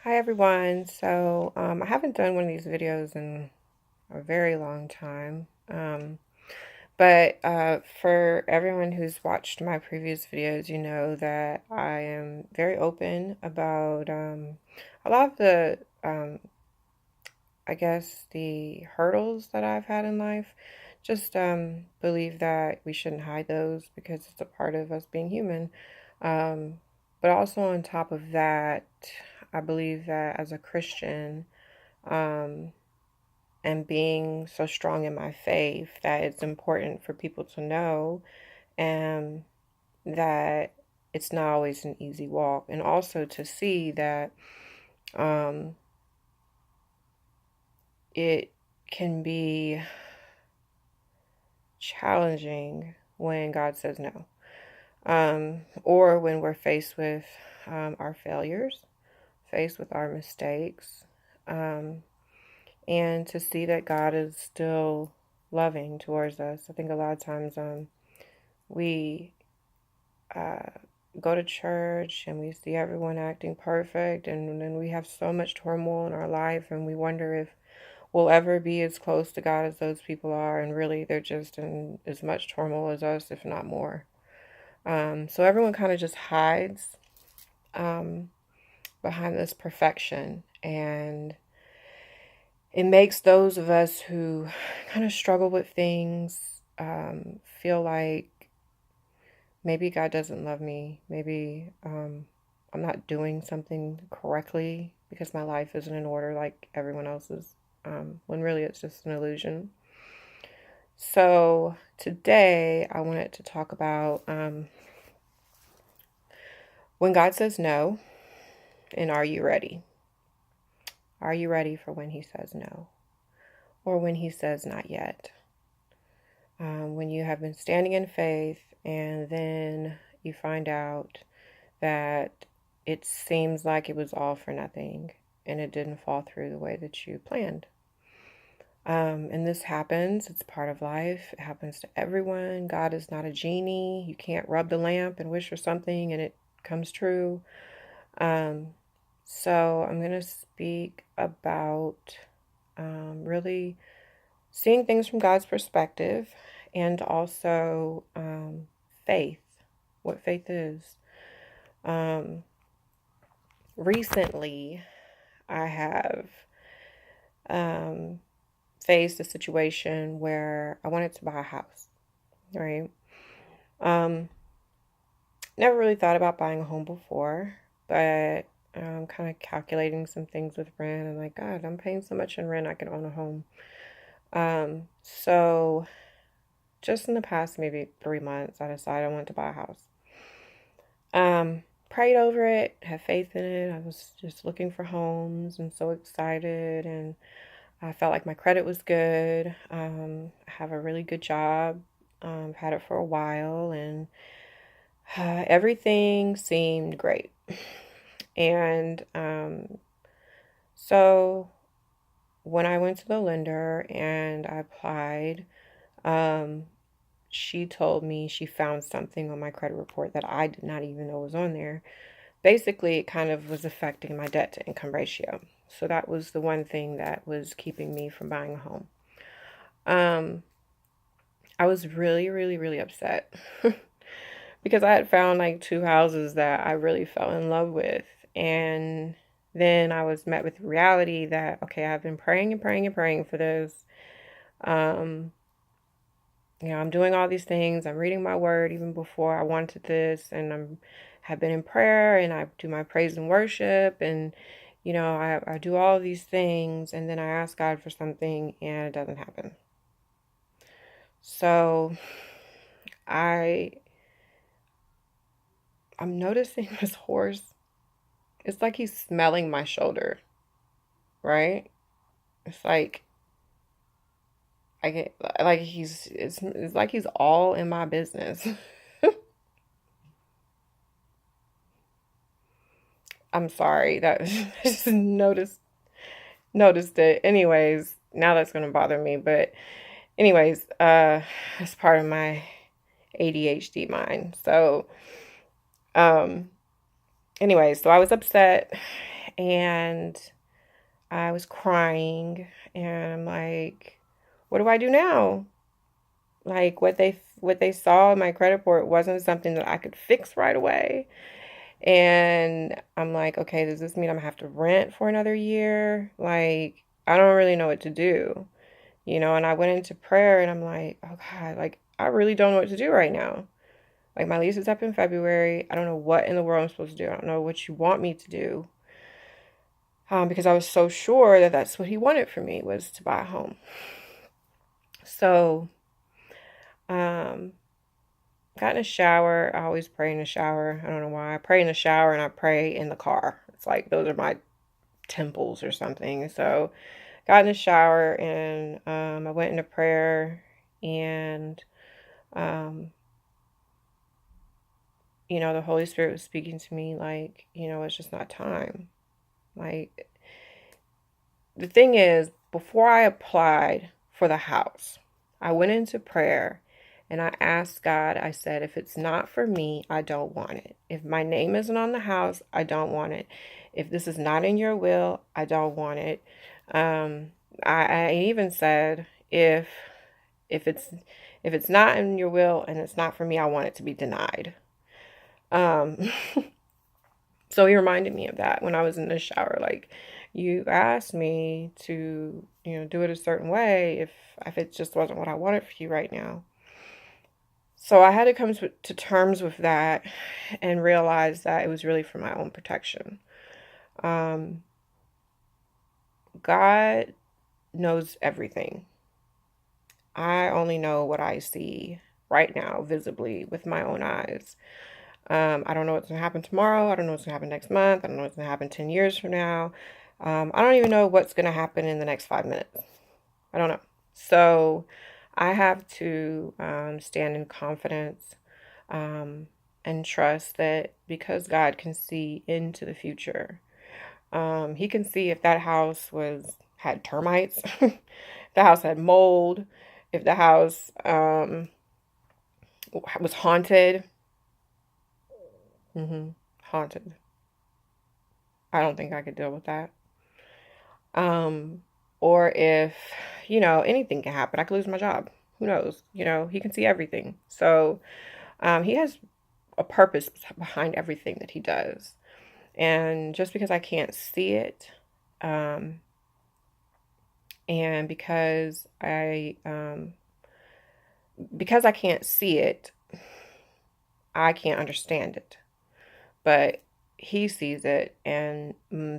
Hi everyone. I haven't done one of these videos in a very long time. But for everyone who's watched my previous videos, you know that I am very open about a lot of I guess, the hurdles that I've had in life. Just believe that we shouldn't hide those because it's a part of us being human. Um, but also on top of that, I believe that as a Christian, um, and being so strong in my faith, that it's important for people to know and that it's not always an easy walk, and also to see that um, it can be challenging when God says no, or when we're faced with our failures, faced with our mistakes, um, and to see that God is still loving towards us. I think a lot of times we uh, go to church and we see everyone acting perfect, and then we have so much turmoil in our life, and we wonder if we'll ever be as close to God as those people are, and really they're just in as much turmoil as us, if not more. So everyone kind of just hides um, behind this perfection, and it makes those of us who kind of struggle with things feel like maybe God doesn't love me. Maybe I'm not doing something correctly because my life isn't in order like everyone else's, when really it's just an illusion. So today I wanted to talk about when God says no, and are you ready? Are you ready for when He says no? Or when He says not yet? When you have been standing in faith and then you find out that it seems like it was all for nothing and it didn't fall through the way that you planned. And this happens. It's part of life. It happens to everyone. God is not a genie. You can't rub the lamp and wish for something and it comes true. Um, so I'm going to speak about really seeing things from God's perspective, and also faith, what faith is. Um, Recently, I have um, faced a situation where I wanted to buy a house, right? Um, Never really thought about buying a home before, but I'm kind of calculating some things with rent. I'm like, God, I'm paying so much in rent, I can own a home. So just in the past maybe 3 months, I decided I wanted to buy a house. Prayed over it, had faith in it. I was just looking for homes and so excited, and I felt like my credit was good. I have a really good job. Had it for a while, and everything seemed great. And so when I went to the lender and I applied, um, she told me she found something on my credit report that I did not even know was on there. Basically, it kind of was affecting my debt to income ratio. So that was the one thing that was keeping me from buying a home. Um, I was really, really, really upset because I had found like two houses that I really fell in love with. And then I was met with reality that, okay, I've been praying and praying and praying for this. Um, I'm doing all these things. I'm reading my word even before I wanted this, and have been in prayer, and I do my praise and worship, and I do all of these things, and then I ask God for something and it doesn't happen. So I I'm noticing this horse. It's like he's smelling my shoulder, right? It's like I get like it's like he's all in my business. I'm sorry that I just noticed it. Anyways, now that's gonna bother me. But anyways, it's part of my ADHD mind. So, um, anyways, so I was upset, and I was crying, and I'm like, what do I do now? Like, what they saw in my credit report wasn't something that I could fix right away. And I'm like, okay, does this mean I'm gonna have to rent for another year? Like, I don't really know what to do, and I went into prayer, and I'm like, oh God, like, I really don't know what to do right now. Like, my lease is up in February. I don't know what in the world I'm supposed to do. I don't know what you want me to do. Because I was so sure that that's what he wanted for me, was to buy a home. So, um, got in a shower. I always pray in the shower. I don't know why. I pray in the shower and I pray in the car. It's like those are my temples or something. So, got in the shower, and I went into prayer, and um, the Holy Spirit was speaking to me like, it's just not time. Like, the thing is, before I applied for the house, I went into prayer and I asked God, I said, if it's not for me, I don't want it. If my name isn't on the house, I don't want it. If this is not in your will, I don't want it. Um, I even said, if it's not in your will and it's not for me, I want it to be denied. Um, so he reminded me of that when I was in the shower. Like, you asked me to, do it a certain way if it just wasn't what I wanted for you right now. So I had to come to terms with that and realize that it was really for my own protection. Um, God knows everything. I only know what I see right now, visibly, with my own eyes. I don't know what's going to happen tomorrow. I don't know what's going to happen next month. I don't know what's going to happen 10 years from now. I don't even know what's going to happen in the next 5 minutes. I don't know. So I have to stand in confidence um, and trust that because God can see into the future, he can see if that house had termites, if the house had mold, if the house was haunted. Haunted. I don't think I could deal with that. Um, or if, anything can happen. I could lose my job. Who knows? He can see everything. So he has a purpose behind everything that he does. And just because I can't see it, um, and because I can't see it, I can't understand it. But he sees it, and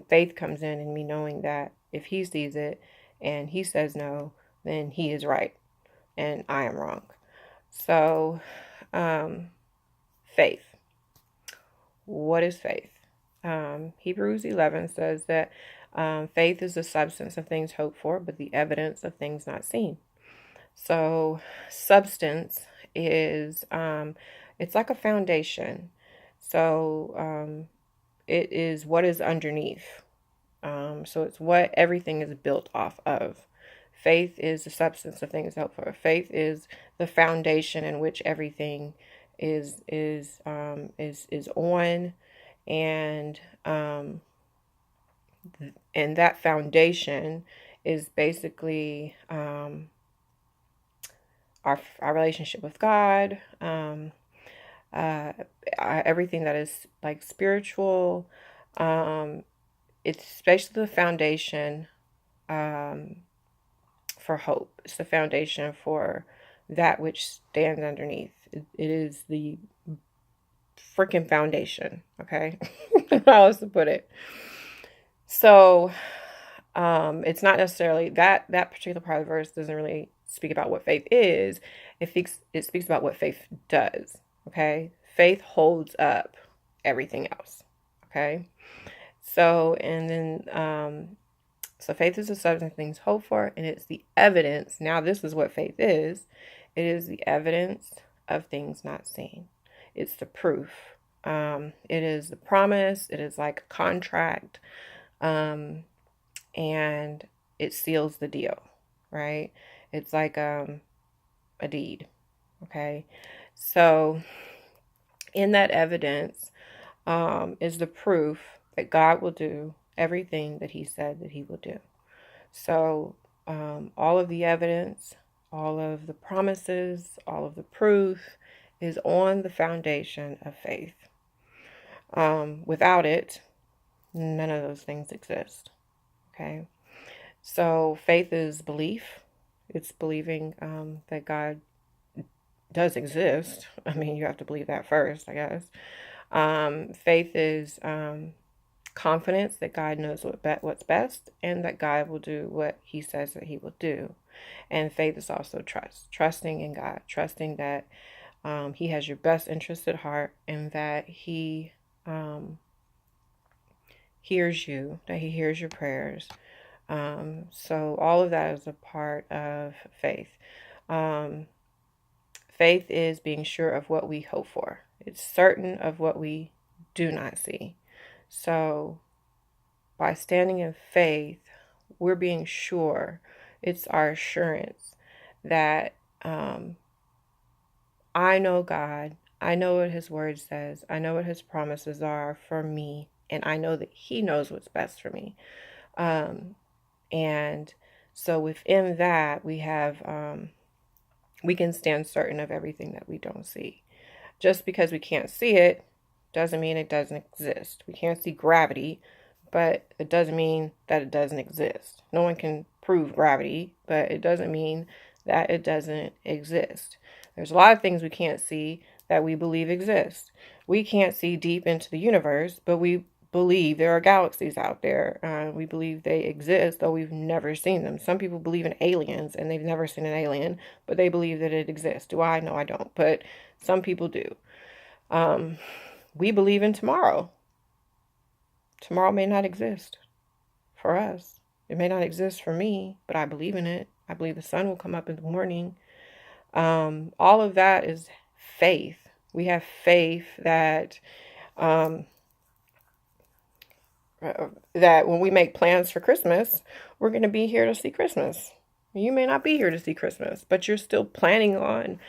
faith comes in me knowing that if he sees it and he says no, then he is right and I am wrong. So, faith. What is faith? Hebrews 11 says that faith is the substance of things hoped for, but the evidence of things not seen. So, substance is it's like a foundation. So, it is what is underneath. So it's what everything is built off of. Faith is the substance of things hoped for. Faith is the foundation in which everything is on, and and that foundation is basically our relationship with God, uh, everything that is like spiritual. It's basically the foundation for hope. It's the foundation for that which stands underneath. It is the freaking foundation. Okay, how else to put it? So, it's not necessarily that particular part of the verse doesn't really speak about what faith is. It speaks about what faith does. Okay, faith holds up everything else. Okay, so and then so faith is the substance of things hoped for, and it's the evidence. Now this is what faith is. It is the evidence of things not seen. It's the proof. It is the promise. It is like a contract. And it seals the deal, right? It's like a deed. Okay. So in that evidence is the proof that God will do everything that he said that he will do. So all of the evidence, all of the promises, all of the proof is on the foundation of faith. Without it, none of those things exist. Okay. So faith is belief. It's believing that God does exist. I mean, you have to believe that first, I guess. Faith is confidence that God knows what's best and that God will do what he says that he will do. And faith is also trusting in God, trusting that he has your best interest at heart and that he hears you, that he hears your prayers. So all of that is a part of faith. Faith is being sure of what we hope for. It's certain of what we do not see. So by standing in faith, we're being sure. It's our assurance that I know God. I know what his word says. I know what his promises are for me. And I know that he knows what's best for me. And so within that, we have, we can stand certain of everything that we don't see. Just because we can't see it doesn't mean it doesn't exist. We can't see gravity, but it doesn't mean that it doesn't exist. No one can prove gravity, but it doesn't mean that it doesn't exist. There's a lot of things we can't see that we believe exist. We can't see deep into the universe, but we believe there are galaxies out there. We believe they exist, though we've never seen them. Some people believe in aliens and they've never seen an alien, but they believe that it exists. Do I? No, I don't. But some people do. We believe in tomorrow. Tomorrow may not exist for us. It may not exist for me, but I believe in it. I believe the sun will come up in the morning. All of that is faith. We have faith that that when we make plans for Christmas, we're going to be here to see Christmas. You may not be here to see Christmas, but you're still planning on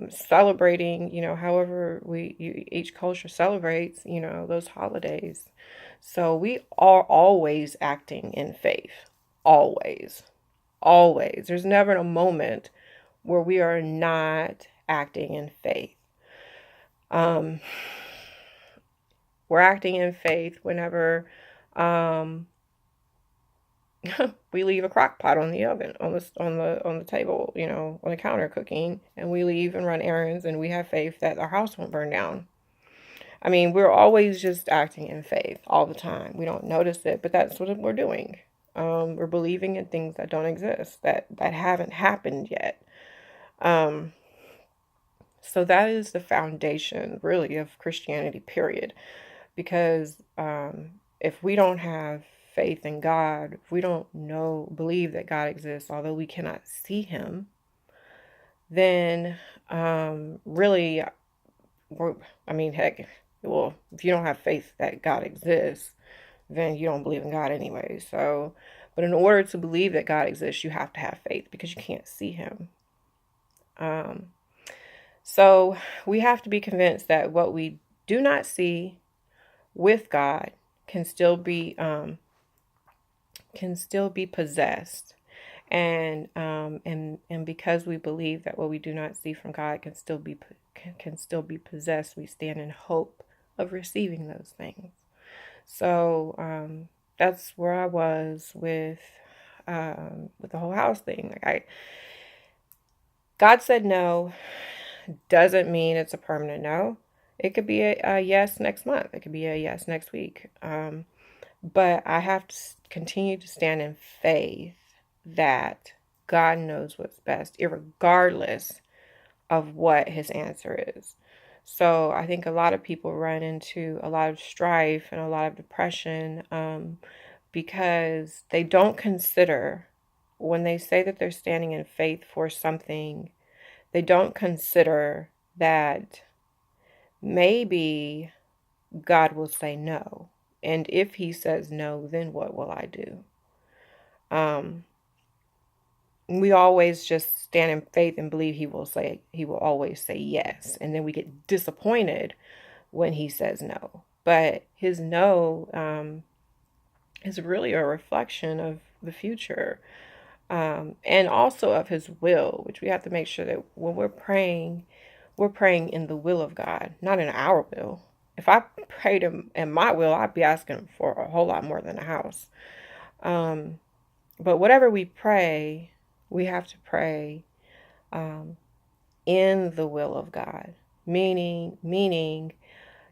celebrating, however each culture celebrates, those holidays. So we are always acting in faith. Always. Always. There's never a moment where we are not acting in faith. We're acting in faith whenever we leave a crock pot on the oven, on the table, on the counter cooking, and we leave and run errands, and we have faith that our house won't burn down. I mean, we're always just acting in faith all the time. We don't notice it, but that's what we're doing. We're believing in things that don't exist, that haven't happened yet. So that is the foundation, really, of Christianity, period. Because if we don't have faith in God, if we don't believe that God exists, although we cannot see him, then really, heck, well, if you don't have faith that God exists, then you don't believe in God anyway. So, but in order to believe that God exists, you have to have faith because you can't see him. So we have to be convinced that what we do not see with God can still be possessed, and because we believe that what we do not see from God can still be possessed, we stand in hope of receiving those things. So that's where I was with the whole house thing. God said no doesn't mean it's a permanent no. It could be a yes next month. It could be a yes next week. But I have to continue to stand in faith that God knows what's best, irregardless of what his answer is. So I think a lot of people run into a lot of strife and a lot of depression because they don't consider, when they say that they're standing in faith for something, they don't consider that maybe God will say no. And if he says no, then what will I do? We always just stand in faith and believe he will always say yes. And then we get disappointed when he says no. But his no is really a reflection of the future, and also of His will, which we have to make sure that when we're praying in the will of God, not in our will. If I prayed in my will, I'd be asking for a whole lot more than a house. Um, but whatever we pray, we have to pray um, in the will of God, meaning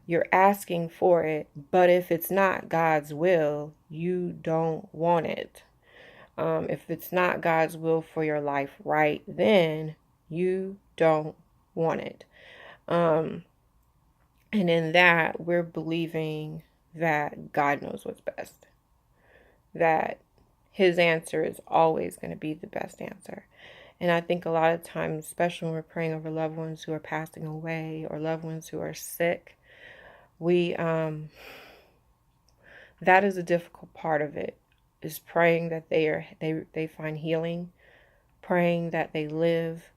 you're asking for it, but if it's not God's will, you don't want it. If it's not God's will for your life right then, you don't want it. Um, and in that, we're believing that God knows what's best, that His answer is always going to be the best answer. And I think a lot of times, especially when we're praying over loved ones who are passing away or loved ones who are sick, we that is a difficult part of it, is praying that they find healing, praying that they live,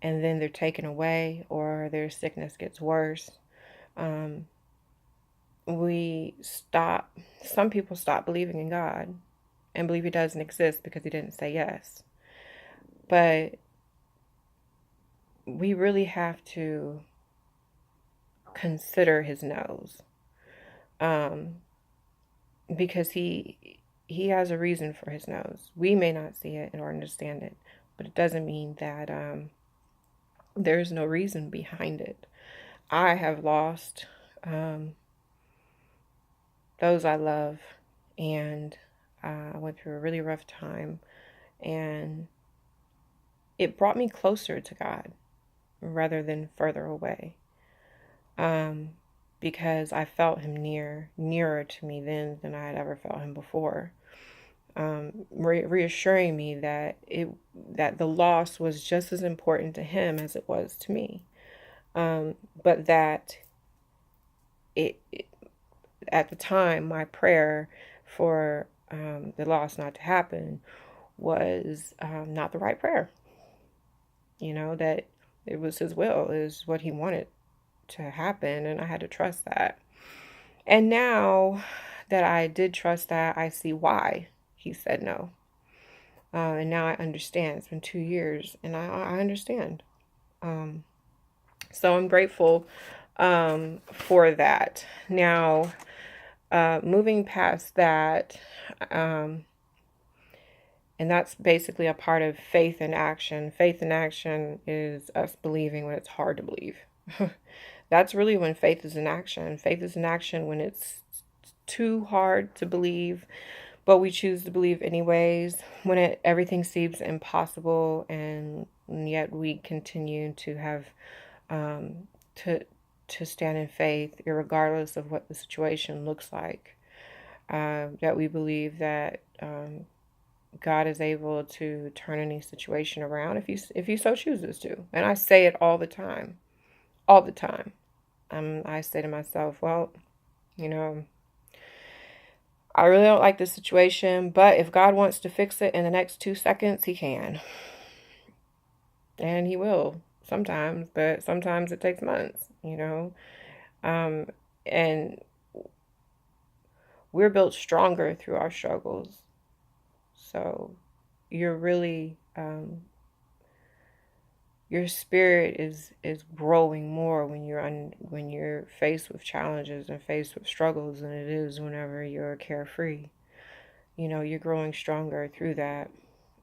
and then they're taken away or their sickness gets worse. Um, some people stop believing in God and believe He doesn't exist because He didn't say yes. But we really have to consider His no's, um, because he has a reason for His no's. We may not see it or understand it, but it doesn't mean that there's no reason behind it. I have lost those I love, and I went through a really rough time, and it brought me closer to God rather than further away, because I felt Him nearer to me then than I had ever felt Him before, reassuring me that the loss was just as important to Him as it was to me, but that it at the time, my prayer for the loss not to happen was not the right prayer. That it was His will, is what He wanted to happen, and I had to trust that. And now that I did trust that, I see why He said no. And now I understand. It's been 2 years, and I understand. So I'm grateful for that. Now, moving past that, and that's basically a part of faith in action. Faith in action is us believing when it's hard to believe. That's really when faith is in action. Faith is in action when it's too hard to believe, but we choose to believe anyways. When everything seems impossible, and yet we continue to have to stand in faith, regardless of what the situation looks like. That we believe that God is able to turn any situation around if He so chooses to. And I say it all the time, all the time. I say to myself, well, I really don't like this situation, but if God wants to fix it in the next 2 seconds, He can. And He will sometimes, but sometimes it takes months, and we're built stronger through our struggles. So you're really, your spirit is growing more when you're faced with challenges and faced with struggles than it is whenever you're carefree. You're growing stronger through that,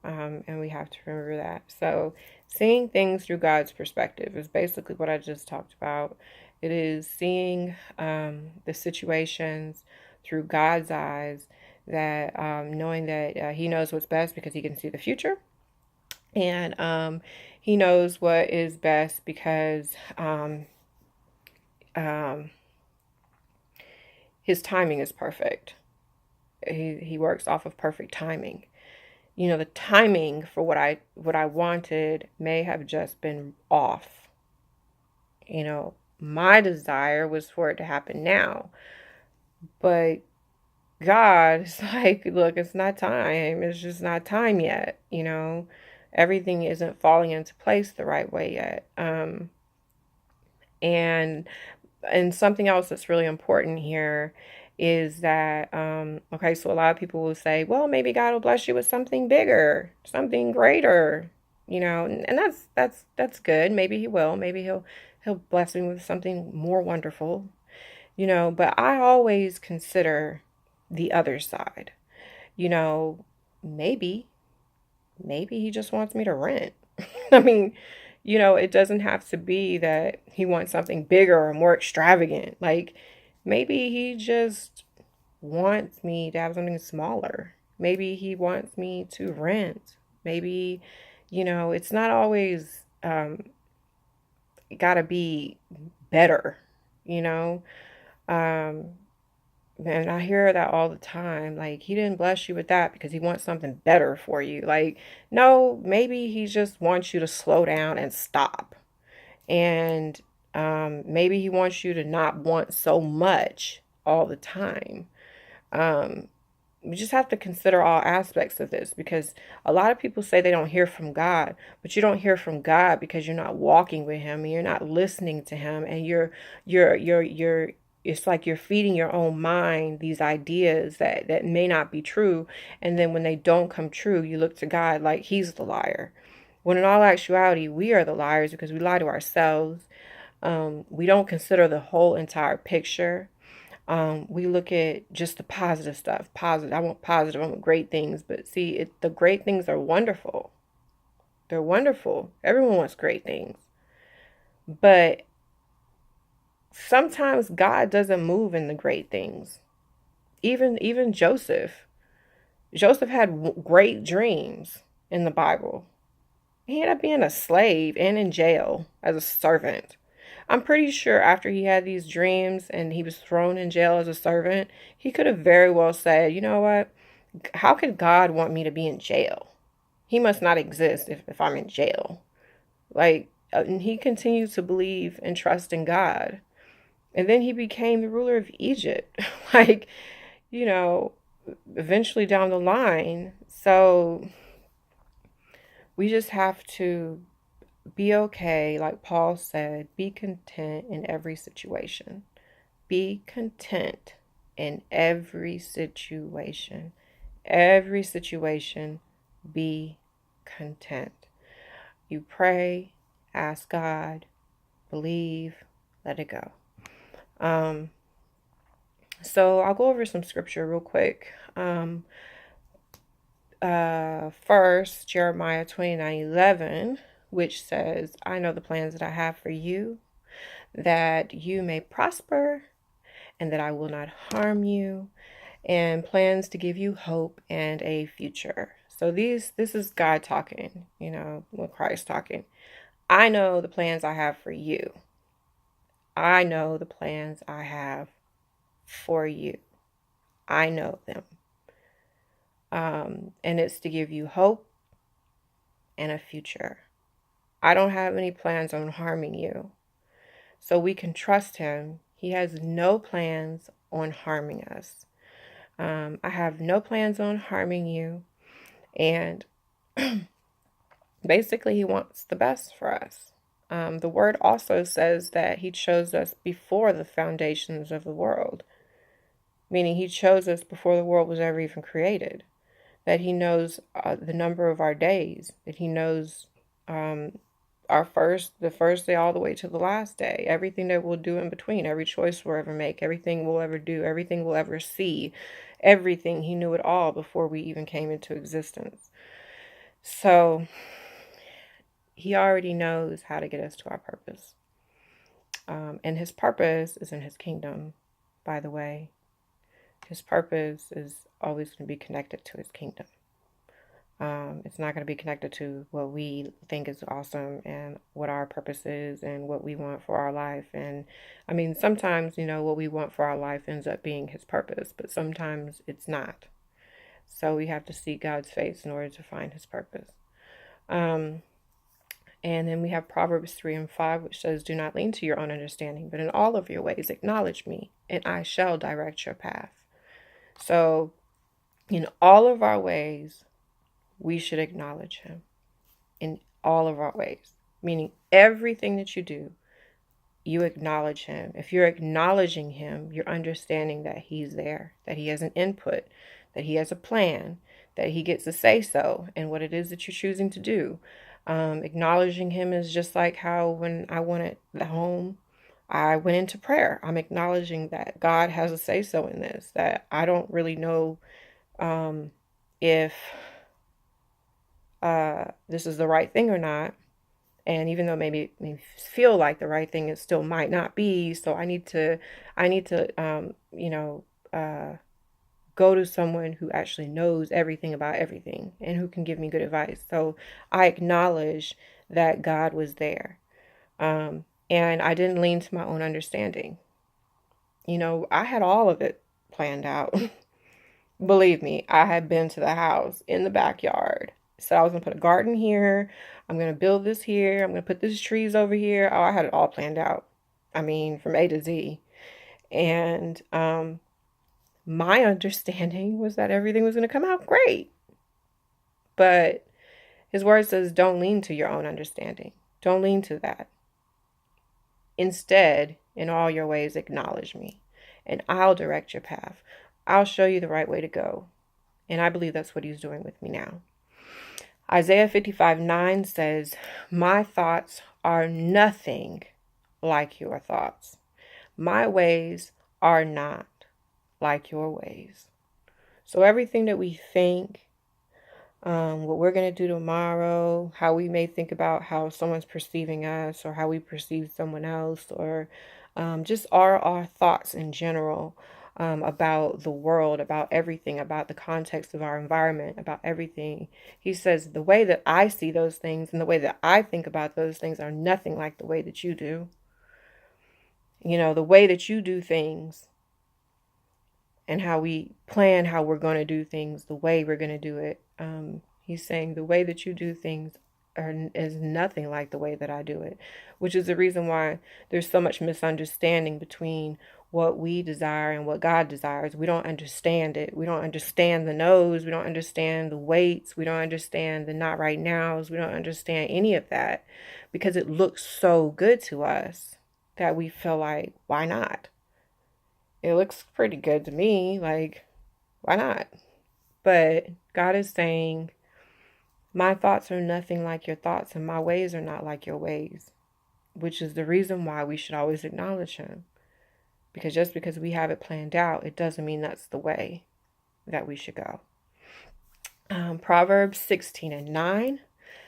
and we have to remember that. So seeing things through God's perspective is basically what I just talked about. It is seeing the situations through God's eyes, that knowing that He knows what's best because He can see the future, and He knows what is best because His timing is perfect. He works off of perfect timing. The timing for what I wanted may have just been off. My desire was for it to happen now, but God is like, look, it's not time. It's just not time yet. Everything isn't falling into place the right way yet. And something else that's really important here is that, okay, so a lot of people will say, well, maybe God will bless you with something bigger, something greater, and that's good. Maybe he will. Maybe he'll bless me with something more wonderful, but I always consider the other side. You know, maybe maybe he just wants me to rent. I mean, it doesn't have to be that he wants something bigger or more extravagant. Like, maybe he just wants me to have something smaller. Maybe he wants me to rent. Maybe, it's not always got to be better, you know? Um, and I hear that all the time. Like, he didn't bless you with that because he wants something better for you. Like, no, maybe he just wants you to slow down and stop. And maybe he wants you to not want so much all the time. Um, we just have to consider all aspects of this, because a lot of people say they don't hear from God, but you don't hear from God because you're not walking with him and you're not listening to him, and you're it's like you're feeding your own mind these ideas that may not be true, and then when they don't come true, you look to God like he's the liar. When in all actuality, we are the liars because we lie to ourselves. We don't consider the whole entire picture. We look at just the positive stuff. Positive. I want positive. I want great things. But see, the great things are wonderful. They're wonderful. Everyone wants great things. But sometimes God doesn't move in the great things. Even Joseph. Joseph had great dreams in the Bible. He ended up being a slave and in jail as a servant. I'm pretty sure after he had these dreams and he was thrown in jail as a servant, he could have very well said, you know what? How could God want me to be in jail? He must not exist if I'm in jail. Like, and he continued to believe and trust in God. And then he became the ruler of Egypt. like, you know, eventually down the line. So we just have to be okay. Like Paul said, be content in every situation. Be content in every situation. Every situation, be content. You pray, ask God, believe, let it go. So I'll go over some scripture real quick. First, Jeremiah 29:11, which says, I know the plans that I have for you, that you may prosper and that I will not harm you, and plans to give you hope and a future. So this is God talking, when Christ talking. I know the plans I have for you. I know the plans I have for you. I know them. And it's to give you hope and a future. I don't have any plans on harming you. So we can trust him. He has no plans on harming us. I have no plans on harming you. And basically, he wants the best for us. The word also says that he chose us before the foundations of the world, meaning he chose us before the world was ever even created, that he knows the number of our days, that he knows the first day all the way to the last day, everything that we'll do in between, every choice we'll ever make, everything we'll ever do, everything we'll ever see, everything. He knew it all before we even came into existence. So he already knows how to get us to our purpose. And his purpose is in his kingdom, by the way. His purpose is always going to be connected to his kingdom. It's not going to be connected to what we think is awesome and what our purpose is and what we want for our life. And I mean, sometimes, what we want for our life ends up being his purpose, but sometimes it's not. So we have to seek God's face in order to find his purpose. And then we have Proverbs 3:5, which says, do not lean to your own understanding, but in all of your ways acknowledge me, and I shall direct your path. So in all of our ways, we should acknowledge him in all of our ways, meaning everything that you do, you acknowledge him. If you're acknowledging him, you're understanding that he's there, that he has an input, that he has a plan, that he gets to say so and what it is that you're choosing to do. Acknowledging him is just like how when I wanted the home, I went into prayer. I'm acknowledging that God has a say so in this, that I don't really know if this is the right thing or not. And even though maybe it may feel like the right thing, it still might not be. So I need to go to someone who actually knows everything about everything and who can give me good advice. So I acknowledge that God was there. And I didn't lean to my own understanding. I had all of it planned out. Believe me, I had been to the house in the backyard. So I was going to put a garden here. I'm going to build this here. I'm going to put these trees over here. Oh, I had it all planned out. I mean, from A to Z. And my understanding was that everything was going to come out great. But his word says, don't lean to your own understanding. Don't lean to that. Instead, in all your ways, acknowledge me, and I'll direct your path. I'll show you the right way to go. And I believe that's what he's doing with me now. Isaiah 55:9 says, my thoughts are nothing like your thoughts. My ways are not like your ways. So everything that we think, what we're going to do tomorrow, how we may think about how someone's perceiving us or how we perceive someone else, or just our thoughts in general about the world, about everything, about the context of our environment, about everything. He says, the way that I see those things and the way that I think about those things are nothing like the way that you do. The way that you do things and how we plan how we're going to do things, the way we're going to do it. He's saying the way that you do things is nothing like the way that I do it, which is the reason why there's so much misunderstanding between what we desire and what God desires. We don't understand it. We don't understand the no's. We don't understand the waits. We don't understand the not right nows. We don't understand any of that because it looks so good to us that we feel like, why not? It looks pretty good to me. Like, why not? But God is saying, my thoughts are nothing like your thoughts, and my ways are not like your ways, which is the reason why we should always acknowledge him. Because just because we have it planned out, it doesn't mean that's the way that we should go. Proverbs 16:9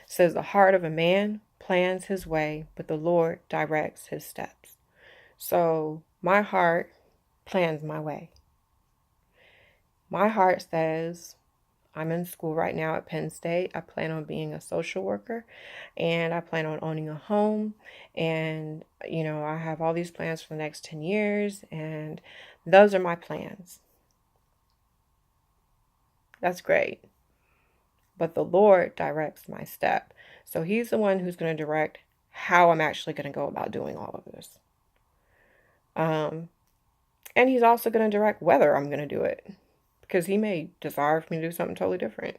says, the heart of a man plans his way, but the Lord directs his steps. So my heart plans my way. My heart says, I'm in school right now at Penn State. I plan on being a social worker and I plan on owning a home. And, I have all these plans for the next 10 years and those are my plans. That's great. But the Lord directs my step. So he's the one who's going to direct how I'm actually going to go about doing all of this. And he's also going to direct whether I'm going to do it, because he may desire for me to do something totally different.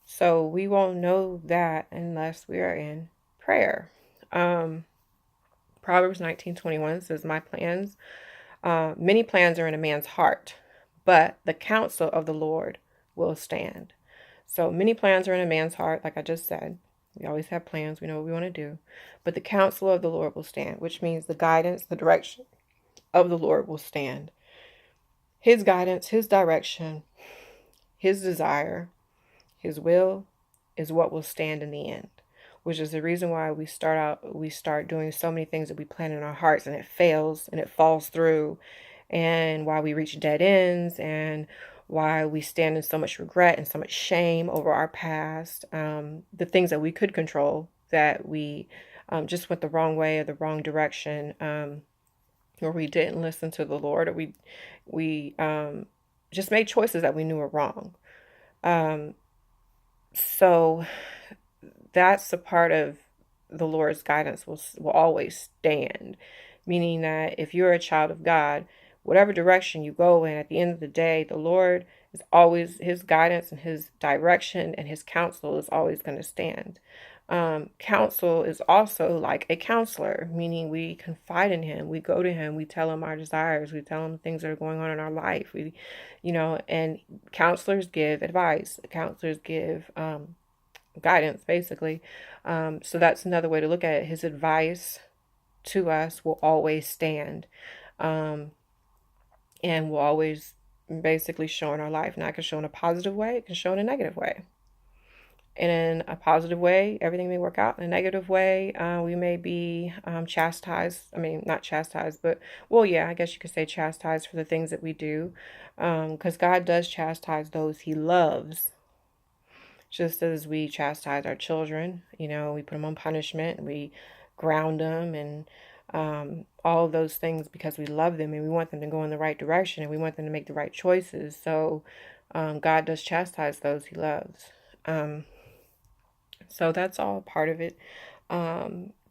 So we won't know that unless we are in prayer. Proverbs 19:21 says, many plans are in a man's heart, but the counsel of the Lord will stand. So many plans are in a man's heart, like I just said. We always have plans. We know what we want to do. But the counsel of the Lord will stand, which means the guidance, the direction of the Lord will stand. His guidance, his direction, his desire, his will is what will stand in the end, which is the reason why we start doing so many things that we plan in our hearts and it fails and it falls through, and why we reach dead ends, and why we stand in so much regret and so much shame over our past, the things that we could control, that we just went the wrong way or the wrong direction, or we didn't listen to the Lord, or we just made choices that we knew were wrong. So that's a part of the Lord's guidance will always stand, meaning that if you're a child of God, whatever direction you go in, at the end of the day, the Lord is always, his guidance and his direction and his counsel is always going to stand. Counsel is also like a counselor, meaning we confide in him. We go to him. We tell him our desires. We tell him things that are going on in our life. And counselors give advice. Counselors give guidance, basically. So that's another way to look at it. His advice to us will always stand, um, and will always basically show in our life. Now, it can show in a positive way. It can show in a negative way. In a positive way, everything may work out. In a negative way, we may be chastised. I mean, not chastised, but, well, yeah, I guess you could say chastised for the things that we do. Because God does chastise those he loves. Just as we chastise our children, we put them on punishment, we ground them, and all of those things because we love them and we want them to go in the right direction and we want them to make the right choices. So God does chastise those he loves. So that's all part of it,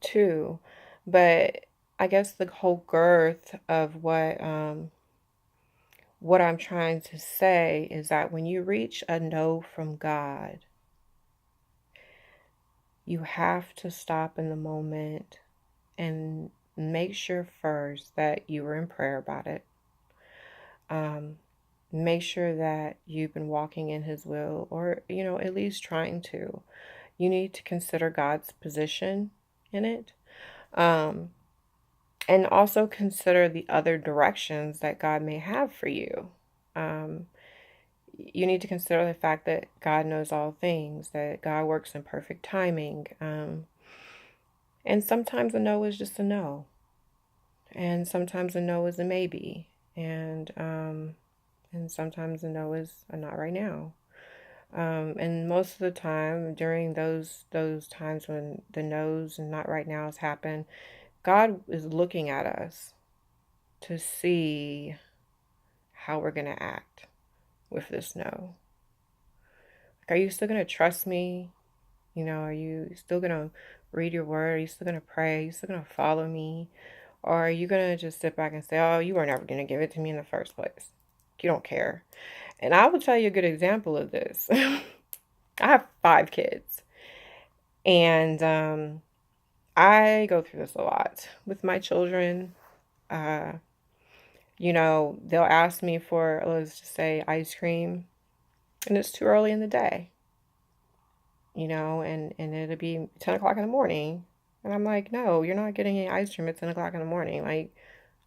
too. But I guess the whole girth of what I'm trying to say is that when you reach a no from God, you have to stop in the moment and make sure first that you were in prayer about it. Make sure that you've been walking in his will, or, at least trying to. You need to consider God's position in it. And also consider the other directions that God may have for you. You need to consider the fact that God knows all things, that God works in perfect timing. And sometimes a no is just a no. And sometimes a no is a maybe. And sometimes a no is a not right now. And most of the time, during those times when the no's and not right nows happen, God is looking at us to see how we're going to act with this no. Like, are you still going to trust me? Are you still going to read your word? Are you still going to pray? Are you still going to follow me? Or are you going to just sit back and say, oh, you were never going to give it to me in the first place? You don't care. And I will tell you a good example of this. I have 5 kids. And I go through this a lot with my children. They'll ask me for, let's just say, ice cream. And it's too early in the day. And it'll be 10 o'clock in the morning. And I'm like, no, you're not getting any ice cream at 10 o'clock in the morning. Like,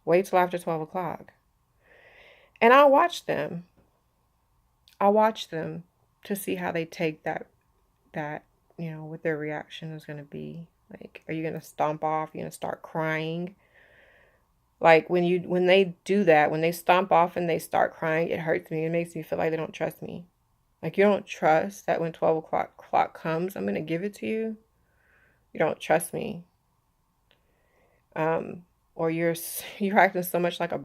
wait till after 12 o'clock. And I'll watch them. To see how they take that, what their reaction is going to be. Like, are you going to stomp off? Are you going to start crying? Like, when they do that, when they stomp off and they start crying, it hurts me. It makes me feel like they don't trust me. Like, you don't trust that when 12 o'clock comes, I'm going to give it to you. You don't trust me. Or you're acting so much like a